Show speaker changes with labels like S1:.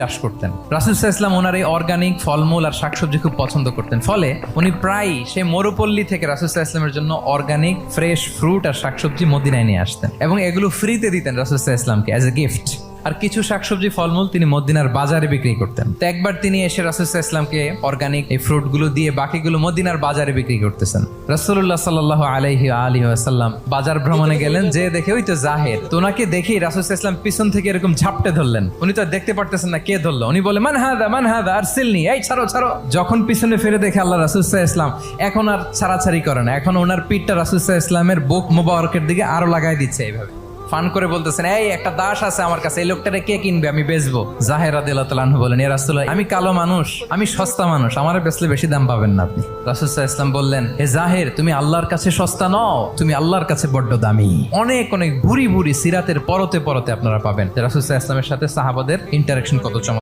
S1: চাষ করতেন। রাসূল সাল্লাল্লাহু আলাইহি ওয়াসাল্লাম ওনার এই অর্গানিক ফলমূল আর শাকসবজি খুব পছন্দ করতেন। ফলে উনি প্রায় সেই মরুপল্লী থেকে রাসূল সাল্লাল্লাহু আলাইহি ওয়াসাল্লামের জন্য অর্গানিক ফ্রেশ ফ্রুট আর শাকসবজি মদিনায় নিয়ে আসতেন এবং এগুলো ফ্রিতে দিতেন রাসূল সাল্লাল্লাহু আলাইহি ওয়াসাল্লামকে অ্যাজ এ গিফট। আর কিছু শাকসবজি ফলমূল তিনি মদিনার বাজারে বিক্রি করতেন। তো একবার তিনি এসে রাসূল সাল্লাল্লাহু আলাইহি ওয়াসাল্লামকে অর্গানিক এই ফ্রুটগুলো দিয়ে বাকিগুলো মদিনার বাজারে বিক্রি করতেছেন। রাসূলুল্লাহ সাল্লাল্লাহু আলাইহি ওয়াসাল্লাম বাজার ভ্রমণে গেলেন, যে দেখে ওই তো জাহের। তো ওনাকে দেখেই রাসূল সাল্লাল্লাহু আলাইহি ওয়াসাল্লাম পিছন থেকে এরকম ঝাপটে ধরলেন। উনি তো দেখতে পারতেছেন না কে ধরলো। উনি বলে মান হাদা আরসিলনি, এই ছাড়ো ছাড়ো। যখন পিছনে ফিরে দেখে আল্লাহ রাসূল সাল্লাল্লাহু আলাইহি ওয়াসাল্লাম এখন আর ছাড়াছাড়ি করে না, এখন ওনার পিঠটা রাসূল সাল্লাল্লাহু আলাইহি ওয়াসাল্লামের বুক মোবারকের দিকে আরো লাগাই দিচ্ছে এইভাবে। ফান করে বলতেছেন, এই একটা দাস আছে আমার কাছে, এই লোকটারে কে কিনবে, আমি বেচবো। জাহের রাদিয়াল্লাহু তাআলা আনহু বলেন, ইয়া রাসূলুল্লাহ, আমি কালো মানুষ, আমি সস্তা মানুষ, আমার বেচলে বেশি দাম পাবেন না আপনি। রাসূল সাল্লাল্লাহু আলাইহি ওয়াসাল্লাম বললেন, হে জাহের, তুমি আল্লাহর কাছে সস্তা নও, তুমি আল্লাহর কাছে বড্ড দামি। অনেক অনেক ভুরি ভুরি সিরাতের পরতে পরতে আপনারা পাবেন রাসূল সাল্লাল্লাহু আলাইহি ওয়াসাল্লামের সাথে সাহাবাদের ইন্টারেকশন কত চমৎকার।